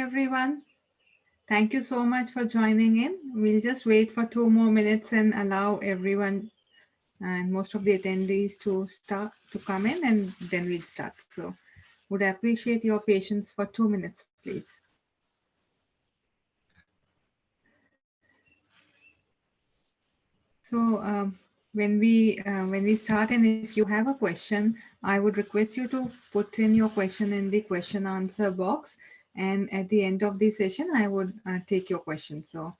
everyone. Thank you so much for joining in. We'll just wait for 2 more minutes and allow everyone and most of the attendees to start to come in, and then we'll start. So would appreciate your patience for 2 minutes, please. So when we start, and if you have a question, I would request you to put in your question in the question answer box, and at the end of the session I would take your question. So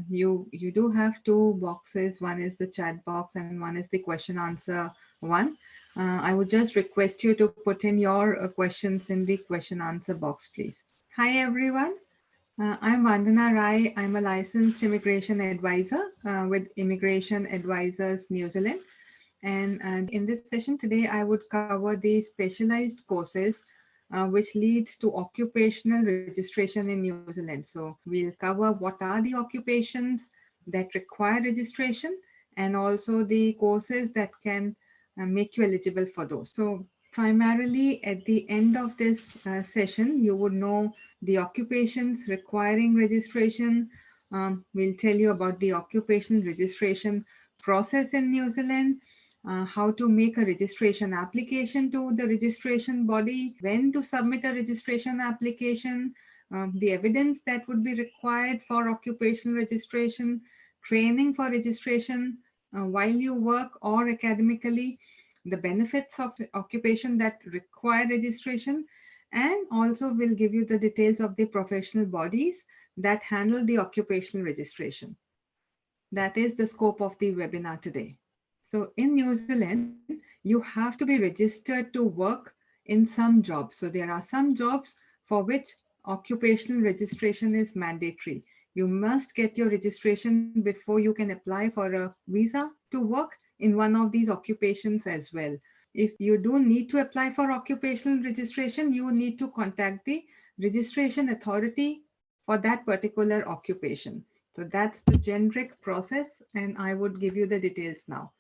you do have two boxes. One is the chat box and one is the question answer one. I would just request you to put in your questions in the question answer box, please. Hi everyone. I'm Vandana Rai. I'm a licensed immigration advisor with Immigration Advisors New Zealand. And in this session today, I would cover the specialized courses which leads to occupational registration in New Zealand. So we'll cover what are the occupations that require registration and also the courses that can make you eligible for those. So primarily at the end of this session, you would know the occupations requiring registration. We'll tell you about the occupational registration process in New Zealand, how to make a registration application to the registration body, when to submit a registration application, the evidence that would be required for occupational registration, training for registration while you work or academically, the benefits of occupation that require registration, and also will give you the details of the professional bodies that handle the occupational registration. That is the scope of the webinar today. So in New Zealand, you have to be registered to work in some jobs. So there are some jobs for which occupational registration is mandatory. You must get your registration before you can apply for a visa to work in one of these occupations as well. If you do need to apply for occupational registration, you need to contact the registration authority for that particular occupation. So that's the generic process, and I would give you the details now.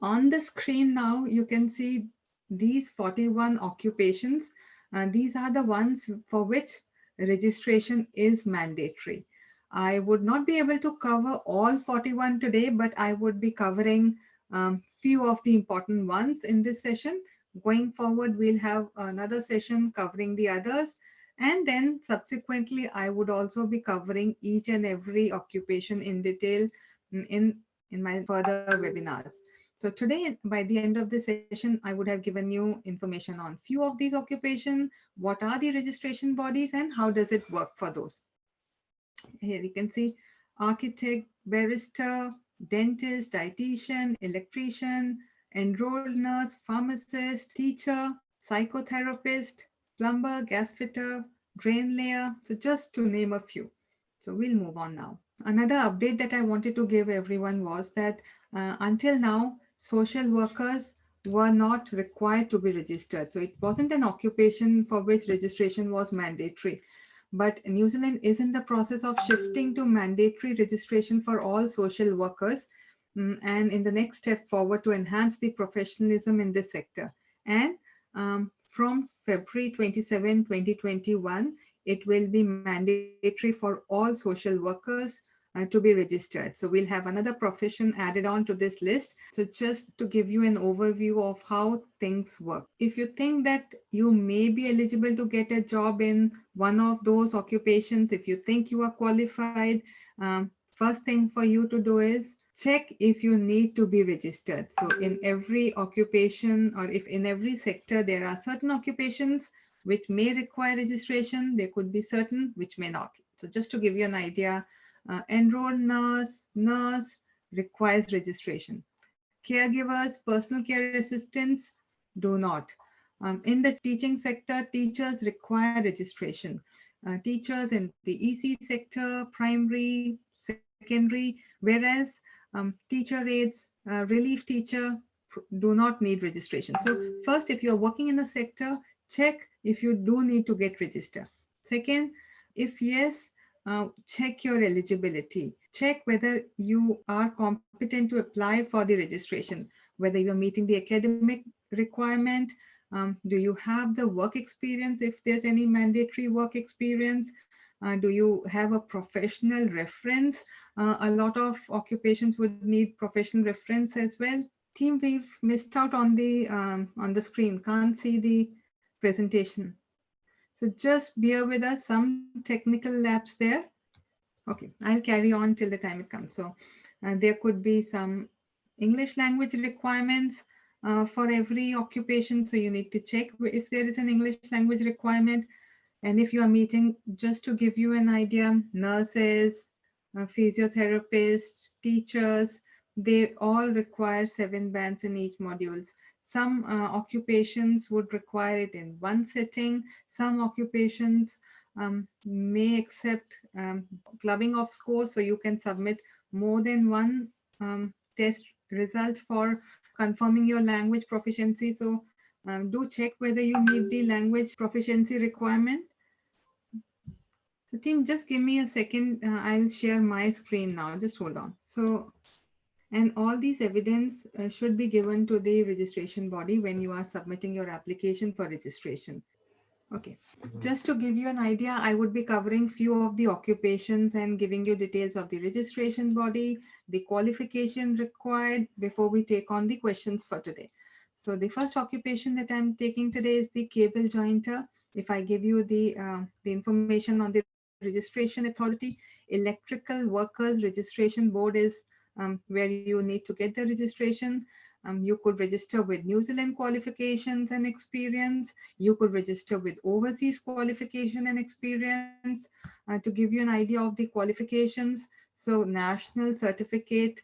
On the screen now, you can see these 41 occupations. These are the ones for which registration is mandatory. I would not be able to cover all 41 today, but I would be covering few of the important ones in this session. Going forward, we'll have another session covering the others. And then subsequently, I would also be covering each and every occupation in detail in my further webinars. So today, by the end of the session, I would have given you information on few of these occupations, what are the registration bodies, and how does it work for those. Here you can see architect, barrister, dentist, dietitian, electrician, enrolled nurse, pharmacist, teacher, psychotherapist, plumber, gas fitter, drain layer. So just to name a few. So we'll move on now. Another update that I wanted to give everyone was that until now, social workers were not required to be registered. So it wasn't an occupation for which registration was mandatory. But New Zealand is in the process of shifting to mandatory registration for all social workers, and in the next step forward to enhance the professionalism in this sector. And from February 27, 2021, it will be mandatory for all social workers to be registered. So we'll have another profession added on to this list. So just to give you an overview of how things work. If you think that you may be eligible to get a job in one of those occupations, if you think you are qualified, first thing for you to do is check if you need to be registered. So in every occupation, or if in every sector, there are certain occupations which may require registration. There could be certain which may not. So just to give you an idea, enrolled nurse requires registration. Caregivers, personal care assistants do not. In the teaching sector, teachers require registration. Teachers in the EC sector, primary, secondary, whereas teacher aides, relief teacher do not need registration. So first, if you're working in a sector, check if you do need to get registered. Second, if yes, check your eligibility. Check whether you are competent to apply for the registration, whether you're meeting the academic requirement, Do you have the work experience if there's any mandatory work experience? Do you have a professional reference? A lot of occupations would need professional reference as well. Team, we've missed out on the screen, can't see the presentation. So just bear with us, some technical lapse there. Okay, I'll carry on till the time it comes. So there could be some English language requirements for every occupation. So you need to check if there is an English language requirement. And if you are meeting, just to give you an idea, nurses, physiotherapists, teachers, they all require 7 bands in each modules. Some occupations would require it in one sitting. Some occupations may accept clubbing of scores, so you can submit more than one test result for confirming your language proficiency. So do check whether you meet the language proficiency requirement. So team, just give me a second. I'll share my screen now. Just hold on. So, and all these evidence should be given to the registration body when you are submitting your application for registration. Okay, just to give you an idea, I would be covering few of the occupations and giving you details of the registration body, the qualification required before we take on the questions for today. So the first occupation that I'm taking today is the cable jointer. If I give you the information on the registration authority, Electrical Workers Registration Board is where you need to get the registration. You could register with New Zealand qualifications and experience. You could register with overseas qualification and experience. To give you an idea of the qualifications, so national certificate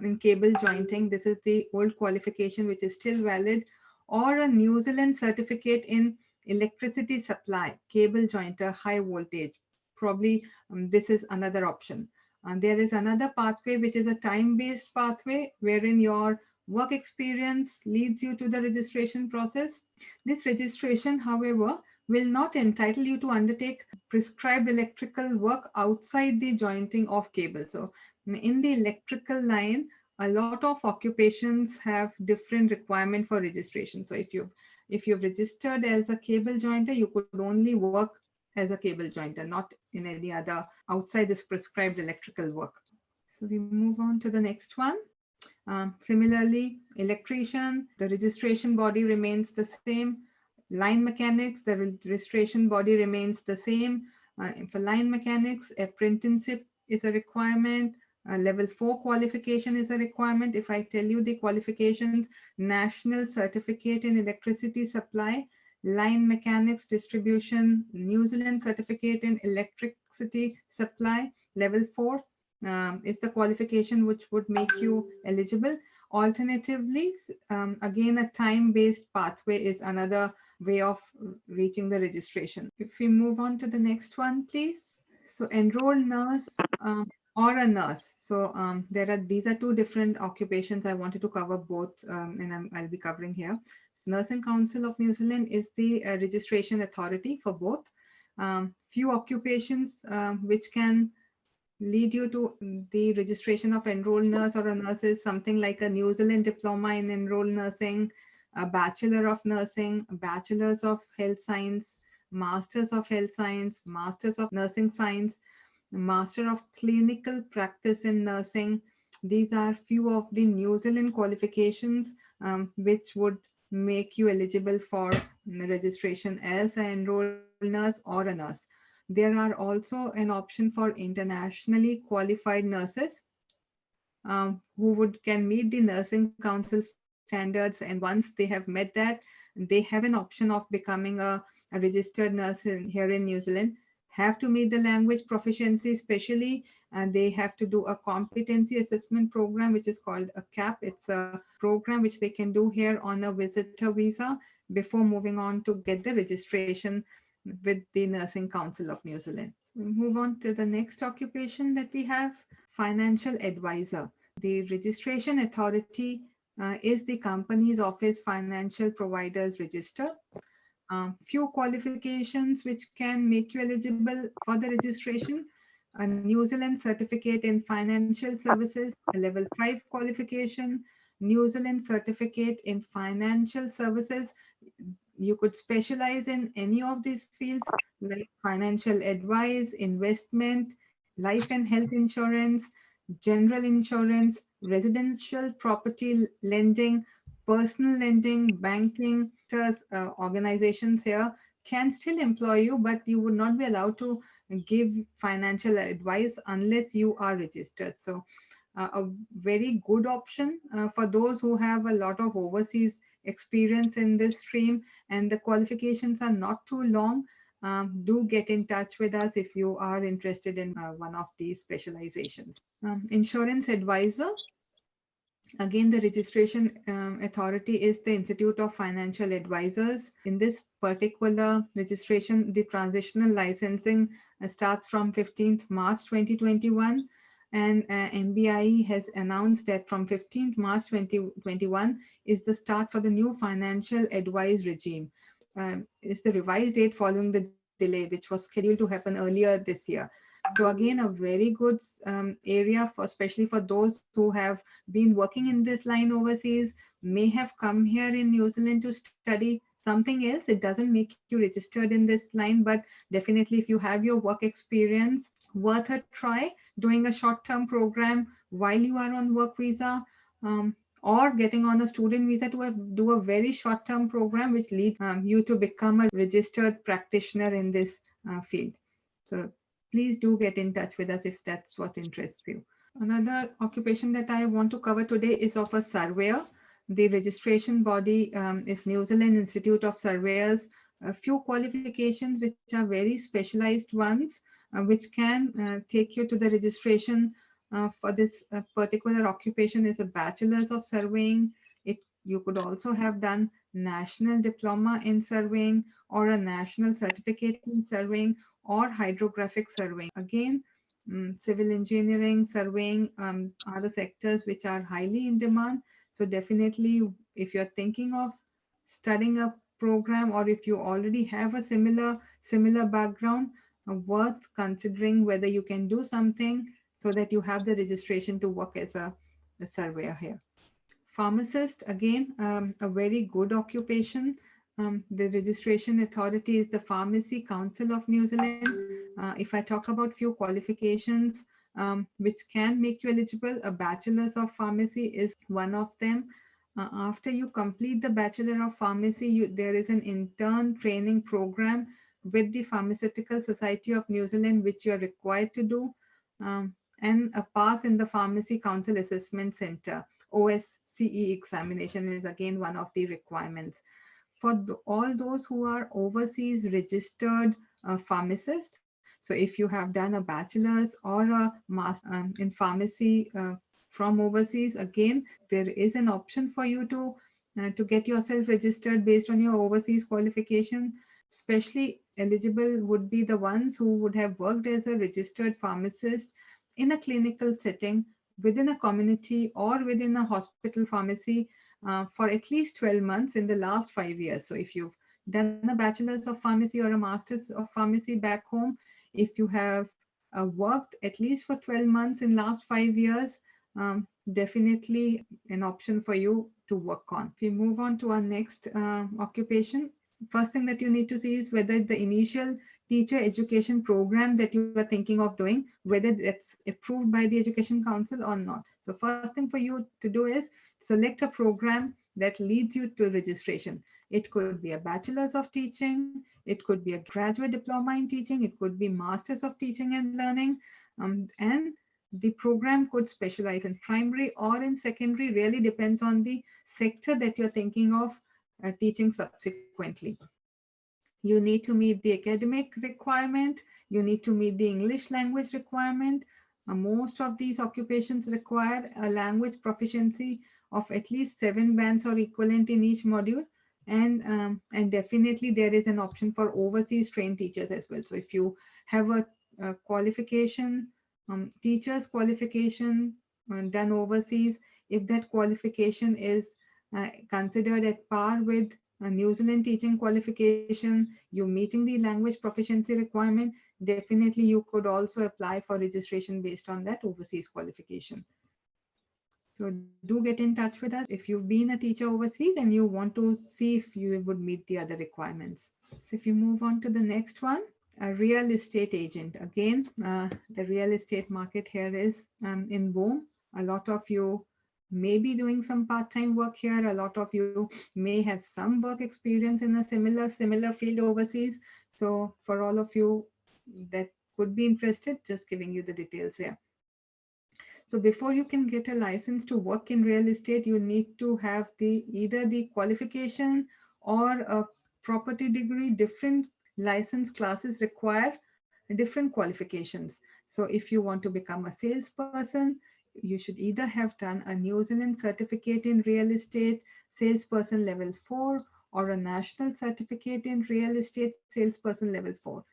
in cable jointing, this is the old qualification which is still valid, or a New Zealand certificate in electricity supply, cable jointer, high voltage. Probably this is another option. There is another pathway which is a time-based pathway wherein your work experience leads you to the registration process. This registration, however, will not entitle you to undertake prescribed electrical work outside the jointing of cable. So in the electrical line, a lot of occupations have different requirement for registration. So if you've registered as a cable jointer, you could only work as a cable jointer, not in any other outside this prescribed electrical work. So we move on to the next one. Similarly, electrician, the registration body remains the same. Line mechanics, the registration body remains the same. For line mechanics, apprenticeship is a requirement. Level 4 qualification is a requirement. If I tell you the qualifications, National Certificate in Electricity Supply, Line Mechanics Distribution, New Zealand Certificate in Electricity Supply, Level 4, is the qualification which would make you eligible. Alternatively, again, a time-based pathway is another way of reaching the registration. If we move on to the next one, please. So Enroll Nurse or a nurse. So these are two different occupations. I wanted to cover both, and I'll be covering here. So Nursing Council of New Zealand is the registration authority for both. Few occupations which can lead you to the registration of enrolled nurse or a nurse is something like a New Zealand diploma in enrolled nursing, a bachelor of nursing, a bachelor's of health science, masters of health science, masters of nursing science, master of clinical practice in nursing. These are few of the New Zealand qualifications which would make you eligible for registration as an enrolled nurse or a nurse. There are also an option for internationally qualified nurses who can meet the Nursing Council standards, and once they have met that, they have an option of becoming a registered nurse here in New Zealand. Have to meet the language proficiency, especially, and they have to do a competency assessment program, which is called a CAP. It's a program which they can do here on a visitor visa before moving on to get the registration with the Nursing Council of New Zealand. So we move on to the next occupation that we have, financial advisor. The registration authority is the Companies Office Financial Providers Register. Few qualifications which can make you eligible for the registration: a New Zealand certificate in financial services, a level 5 qualification, New Zealand certificate in financial services. You could specialize in any of these fields like financial advice, investment, life and health insurance, general insurance, residential property lending, personal lending, banking. Organizations here can still employ you, but you would not be allowed to give financial advice unless you are registered. So a very good option for those who have a lot of overseas experience in this stream and the qualifications are not too long. Do get in touch with us if you are interested in one of these specializations. Insurance advisor. Again, the registration authority is the Institute of Financial Advisors. In this particular registration, the transitional licensing starts from 15th March 2021. And MBIE has announced that from 15th March 2021 is the start for the new financial advice regime. It's the revised date following the delay, which was scheduled to happen earlier this year. So again, a very good area for, especially for those who have been working in this line overseas, may have come here in New Zealand to study something else. It doesn't make you registered in this line, but definitely if you have your work experience, worth a try doing a short-term program while you are on work visa, or getting on a student visa to do a very short-term program which leads you to become a registered practitioner in this field. So please do get in touch with us if that's what interests you. Another occupation that I want to cover today is of a surveyor. The registration body is New Zealand Institute of Surveyors. A few qualifications which are very specialized ones, which can take you to the registration for this particular occupation is a bachelor's of surveying. You could also have done national diploma in surveying or a national certificate in surveying or hydrographic surveying. Again, civil engineering, surveying are the sectors which are highly in demand. So definitely, if you're thinking of studying a program or if you already have a similar background, worth considering whether you can do something so that you have the registration to work as a surveyor here. Pharmacist, again, a very good occupation. The registration authority is the Pharmacy Council of New Zealand. If I talk about few qualifications which can make you eligible, a bachelor's of pharmacy is one of them. After you complete the Bachelor of Pharmacy, there is an intern training program with the Pharmaceutical Society of New Zealand, which you are required to do, and a pass in the Pharmacy Council Assessment Center. OSCE examination is again one of the requirements. For all those who are overseas registered pharmacists, so if you have done a bachelor's or a master in pharmacy from overseas, again, there is an option for you to get yourself registered based on your overseas qualification. Especially eligible would be the ones who would have worked as a registered pharmacist in a clinical setting within a community or within a hospital pharmacy for at least 12 months in the last 5 years. So if you've done a bachelor's of pharmacy or a master's of pharmacy back home, if you have worked at least for 12 months in last 5 years, definitely an option for you to work on. If we move on to our next occupation, first thing that you need to see is whether the initial teacher education program that you are thinking of doing, whether it's approved by the Education Council or not. So first thing for you to do is select a program that leads you to registration. It could be a bachelor's of teaching, it could be a graduate diploma in teaching, it could be master's of teaching and learning, and the program could specialize in primary or in secondary, really depends on the sector that you're thinking of teaching subsequently. You need to meet the academic requirement, you need to meet the English language requirement. Most of these occupations require a language proficiency of at least 7 bands or equivalent in each module. And definitely there is an option for overseas trained teachers as well. So if you have a qualification, teacher's qualification done overseas, if that qualification is considered at par with a New Zealand teaching qualification, you meeting the language proficiency requirement, definitely you could also apply for registration based on that overseas qualification. So do get in touch with us if you've been a teacher overseas and you want to see if you would meet the other requirements. So if you move on to the next one, a real estate agent. Again, the real estate market here is in boom. A lot of you may be doing some part-time work here. A lot of you may have some work experience in a similar field overseas. So for all of you that could be interested, just giving you the details here. So before you can get a license to work in real estate, you need to have the either the qualification or a property degree. Different license classes require different qualifications. So if you want to become a salesperson, you should either have done a New Zealand certificate in real estate, salesperson level 4, or a national certificate in real estate, salesperson level 4.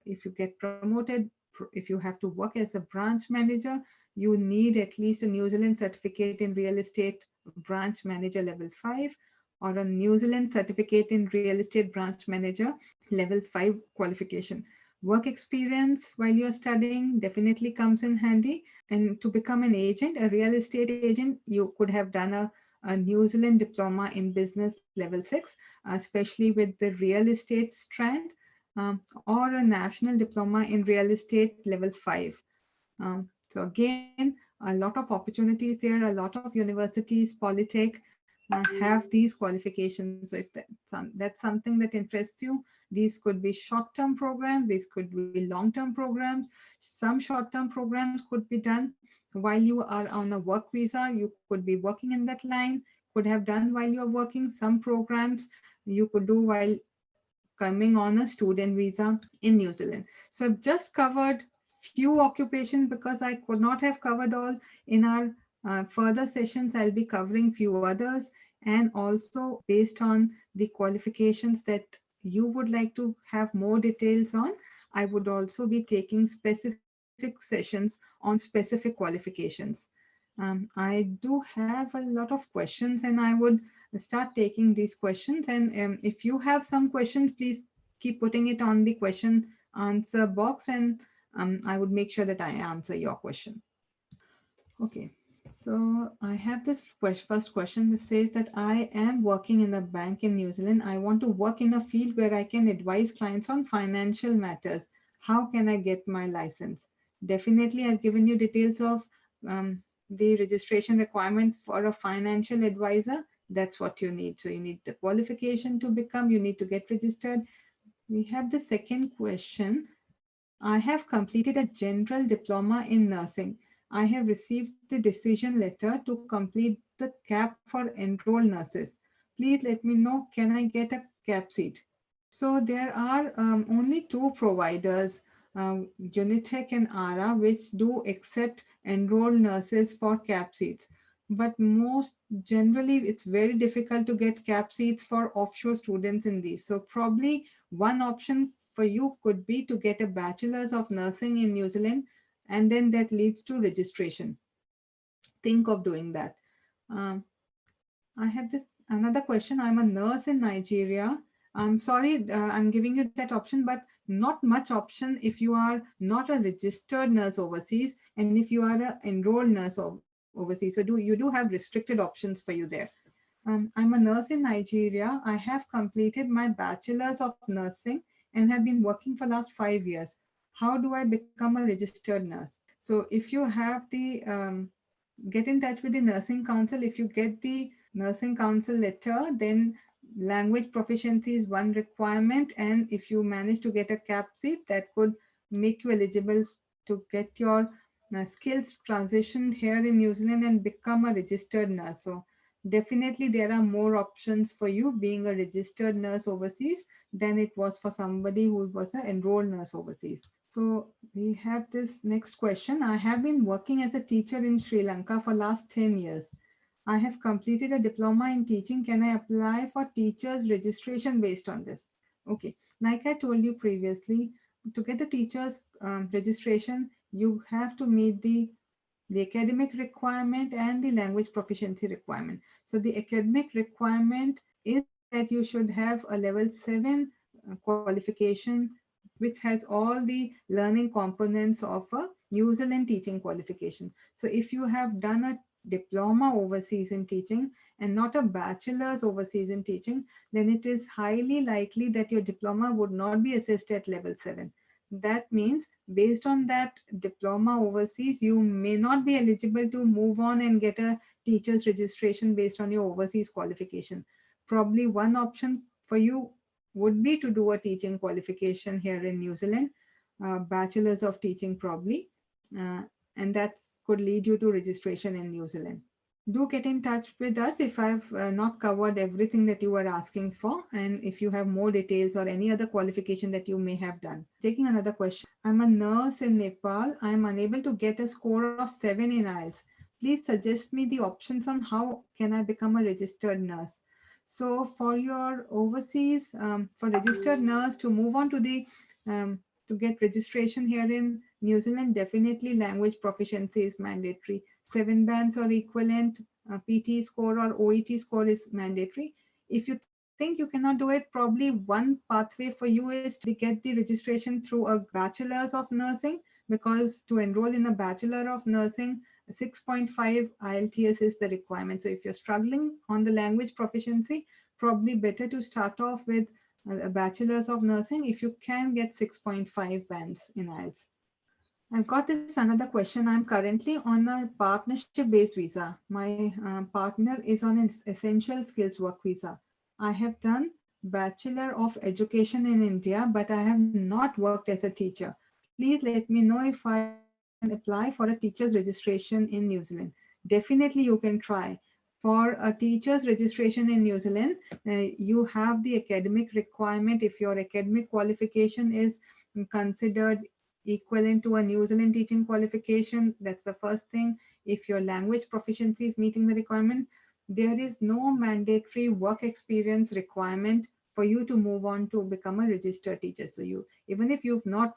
If you get promoted, if you have to work as a branch manager, you need at least a New Zealand certificate in real estate branch manager level 5, or a New Zealand certificate in real estate branch manager level 5 qualification. Work experience while you're studying definitely comes in handy. And to become an agent, a real estate agent, you could have done a New Zealand diploma in business level 6, especially with the real estate strand, or a national diploma in real estate level 5. So again, a lot of opportunities there, a lot of universities, Polytech have these qualifications. So if that's something that interests you, these could be short-term programs, these could be long-term programs. Some short-term programs could be done while you are on a work visa. You could be working in that line, could have done while you're working. Some programs you could do while coming on a student visa in New Zealand. So I've just covered few occupations because I could not have covered all. In our further sessions, I'll be covering few others, and also based on the qualifications that you would like to have more details on, I would also be taking specific sessions on specific qualifications. I do have a lot of questions, and I would start taking these questions. And if you have some questions, please keep putting it on the question answer box, and I would make sure that I answer your question. Okay, so I have this first question that says that I am working in a bank in New Zealand. I want to work in a field where I can advise clients on financial matters. How can I get my license? Definitely, I've given you details of the registration requirement for a financial advisor. That's what you need. So you need the qualification to become, you need to get registered. We have the second question. I have completed a general diploma in nursing. I have received the decision letter to complete the CAP for Enroll Nurses. Please let me know, can I get a CAP seat? So there are only two providers, Unitech and ARA, which do accept Enroll Nurses for CAP seats. But most generally, it's very difficult to get CAP seats for offshore students in these. So probably one option for you could be to get a bachelor's of nursing in New Zealand, and then that leads to registration. Think of doing that. Um, I have this another question. I'm a nurse in Nigeria. I'm sorry, I'm giving you that option, but not much option if you are not a registered nurse overseas, and if you are an enrolled nurse overseas. So you do have restricted options for you there. I'm a nurse in Nigeria. I have completed my bachelor's of nursing and have been working for last 5 years. How do I become a registered nurse? So if you have the get in touch with the nursing council. If you get the nursing council letter, then language proficiency is one requirement, and if you manage to get a cap seat, that could make you eligible to get your skills transitioned here in New Zealand and become a registered nurse. So definitely there are more options for you being a registered nurse overseas than it was for somebody who was an enrolled nurse overseas. So we have this next question. I have been working as a teacher in Sri Lanka for last 10 years. I have completed a diploma in teaching. Can I apply for teachers registration based on this? Okay, like I told you previously, to get the teachers registration, you have to meet the academic requirement and the language proficiency requirement. So the academic requirement is that you should have a level 7 qualification, which has all the learning components of a New Zealand teaching qualification. So if you have done a diploma overseas in teaching and not a bachelor's overseas in teaching, then it is highly likely that your diploma would not be assessed at level 7. That means based on that diploma overseas, you may not be eligible to move on and get a teacher's registration based on your overseas qualification. Probably one option for you would be to do a teaching qualification here in New Zealand, bachelor's of teaching probably, uh, and that could lead you to registration in New Zealand. Do get in touch with us if I've not covered everything that you were asking for, and if you have more details or any other qualification that you may have done. Taking another question. I'm a nurse in Nepal. I'm unable to get a score of 7 in IELTS. Please suggest me the options on how can I become a registered nurse. So for your overseas, for registered nurse to move on to the to get registration here in New Zealand, definitely language proficiency is mandatory. 7 bands or equivalent, PT score or OET score is mandatory. If you think you cannot do it, probably one pathway for you is to get the registration through a bachelor's of nursing, because to enroll in a bachelor of nursing, 6.5 IELTS is the requirement. So if you're struggling on the language proficiency, probably better to start off with a bachelor's of nursing if you can get 6.5 bands in IELTS. I've got this another question. I'm currently on a partnership based visa. My partner is on an essential skills work visa. I have done Bachelor of Education in India, but I have not worked as a teacher. Please let me know if I can apply for a teacher's registration in New Zealand. Definitely, you can try. For a teacher's registration in New Zealand, you have the academic requirement. If your academic qualification is considered equivalent to a New Zealand teaching qualification, that's the first thing. If your language proficiency is meeting the requirement, there is no mandatory work experience requirement for you to move on to become a registered teacher. So you, even if you've not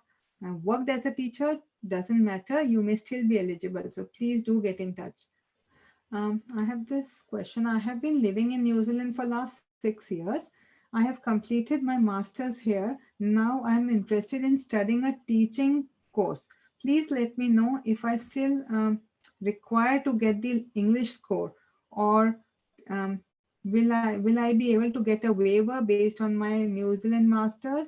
worked as a teacher, doesn't matter, you may still be eligible. So please do get in touch. I have this question. I have been living in New Zealand for last 6 years. I have completed my master's here. Now I'm interested in studying a teaching course. Please let me know if I still require to get the English score, or will I be able to get a waiver based on my New Zealand master's?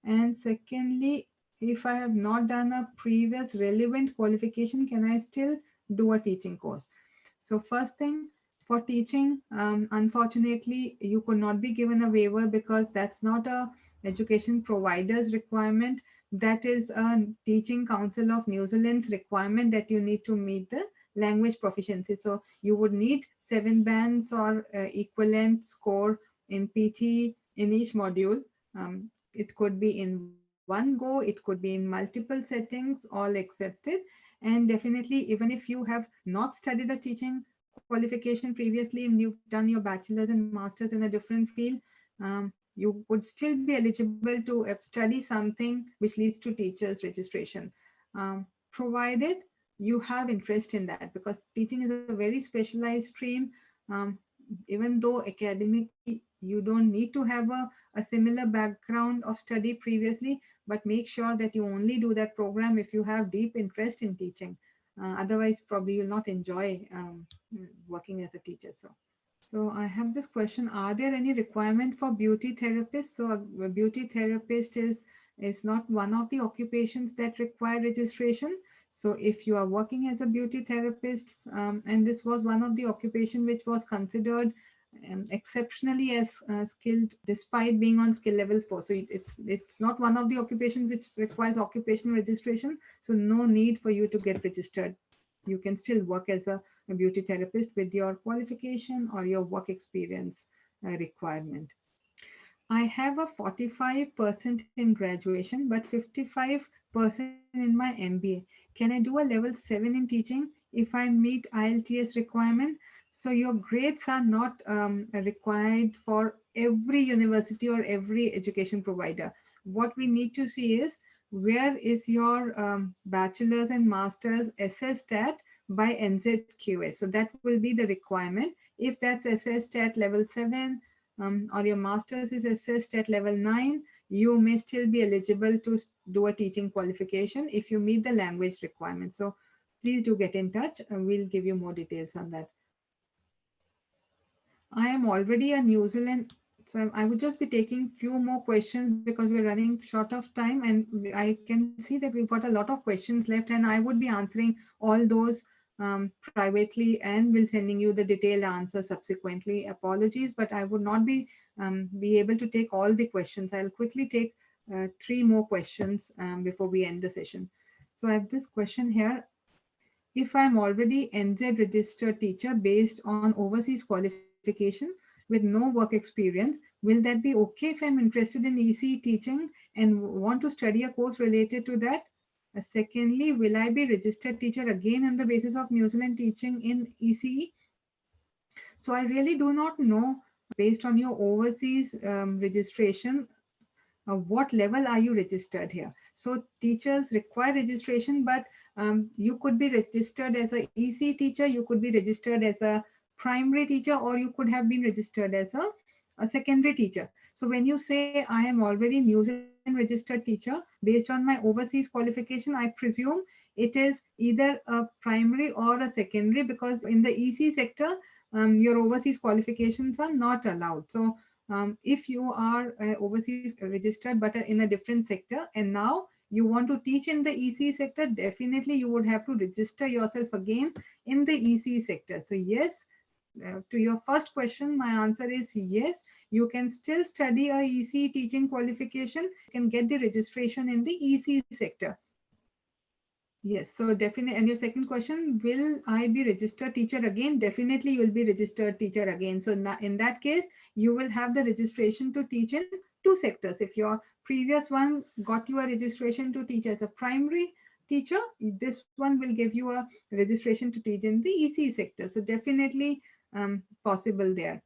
And secondly, if I have not done a previous relevant qualification, can I still do a teaching course? So first thing, for teaching, unfortunately, you could not be given a waiver because that's not a education provider's requirement. That is a Teaching Council of New Zealand's requirement that you need to meet the language proficiency. So you would need 7 bands or equivalent score in PT in each module. It could be in one go, it could be in multiple settings, all accepted. And definitely, even if you have not studied a teaching qualification previously and you've done your bachelor's and master's in a different field, you would still be eligible to study something which leads to teacher's registration, provided you have interest in that, because teaching is a very specialized stream. um, even though academically you don't need to have a similar background of study previously, but make sure that you only do that program if you have deep interest in teaching. Otherwise, probably you'll not enjoy working as a teacher. So I have this question: are there any requirement for beauty therapists? So a beauty therapist is not one of the occupations that require registration. So if you are working as a beauty therapist, and this was one of the occupation which was considered exceptionally as skilled despite being on skill level 4. So it's not one of the occupations which requires occupational registration. So no need for you to get registered. You can still work as a beauty therapist with your qualification or your work experience requirement. I have a 45% in graduation, but 55% in my MBA. Can I do a level 7 in teaching if I meet IELTS requirement? So your grades are not required for every university or every education provider. What we need to see is, where is your bachelor's and master's assessed at by NZQA. So that will be the requirement. If that's assessed at level 7, or your master's is assessed at level 9, you may still be eligible to do a teaching qualification if you meet the language requirement. So please do get in touch and we'll give you more details on that. I am already a New Zealand, so I would just be taking few more questions because we're running short of time, and I can see that we've got a lot of questions left, and I would be answering all those privately, and will sending you the detailed answer subsequently. Apologies, but I would not be able to take all the questions. I'll quickly take three more questions before we end the session. So I have this question here. If I'm already NZ registered teacher based on overseas qualification with no work experience, will that be okay if I'm interested in EC teaching and want to study a course related to that? Secondly, will I be registered teacher again on the basis of New Zealand teaching in ECE? So I really do not know based on your overseas registration what level are you registered here. So teachers require registration, but you could be registered as a EC teacher, you could be registered as a primary teacher, or you could have been registered as a secondary teacher. So when you say I am already New Zealand registered teacher based on my overseas qualification, I presume it is either a primary or a secondary, because in the EC sector your overseas qualifications are not allowed. So if you are overseas registered but in a different sector, and now you want to teach in the EC sector, definitely you would have to register yourself again in the EC sector. So yes, to your first question, my answer is yes. You can still study a EC teaching qualification. You can get the registration in the EC sector. Yes, so definitely. And your second question, will I be registered teacher again? Definitely, you will be registered teacher again. So in that case, you will have the registration to teach in two sectors. If your previous one got you a registration to teach as a primary teacher, this one will give you a registration to teach in the EC sector. So definitely possible there.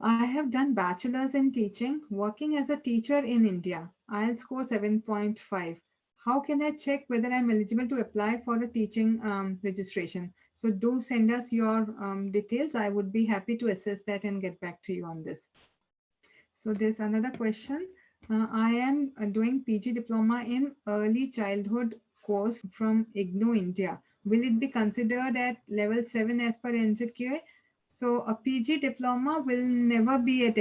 I have done bachelor's in teaching, working as a teacher in India. IELTS score 7.5. How can I check whether I'm eligible to apply for a teaching registration? So do send us your details. I would be happy to assess that and get back to you on this. So there's another question. I am doing PG diploma in early childhood course from IGNOU, India. Will it be considered at level 7 as per NZQA? So a PG diploma will never be at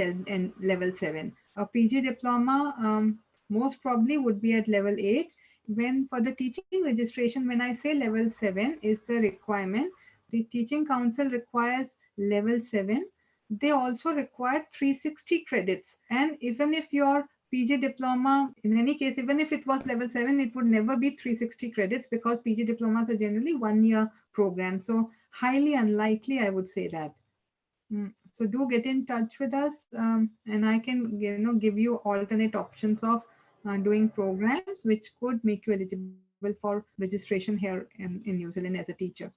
level 7. A PG diploma most probably would be at level 8. When for the teaching registration, when I say level 7 is the requirement, the teaching council requires level 7. They also require 360 credits. And even if your PG diploma, in any case, even if it was level 7, it would never be 360 credits because PG diplomas are generally 1-year programs. So highly unlikely, I would say that. So do get in touch with us, and I can give you alternate options of doing programs which could make you eligible for registration here in New Zealand as a teacher.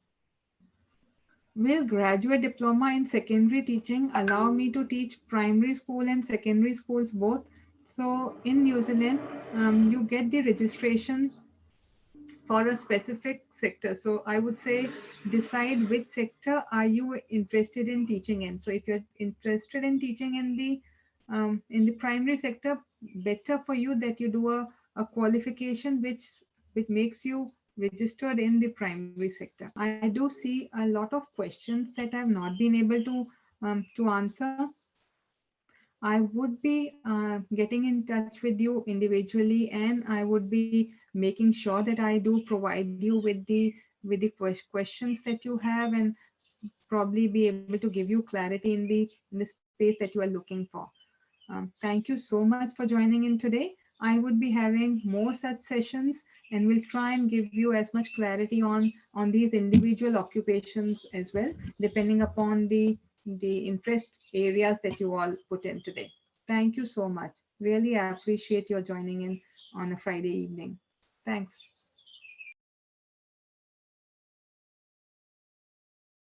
Will graduate diploma in secondary teaching allow me to teach primary school and secondary schools both? So in New Zealand, you get the registration for a specific sector. So I would say decide which sector are you interested in teaching in. So if you're interested in teaching in the primary sector, better for you that you do a qualification which makes you registered in the primary sector. I do see a lot of questions that I've not been able to answer. I would be getting in touch with you individually, and I would be making sure that I do provide you with the questions that you have, and probably be able to give you clarity in the space that you are looking for. Thank you so much for joining in today. I would be having more such sessions, and we'll try and give you as much clarity on these individual occupations as well, depending upon the interest areas that you all put in today. Thank you so much. Really appreciate your joining in on a Friday evening. Thanks.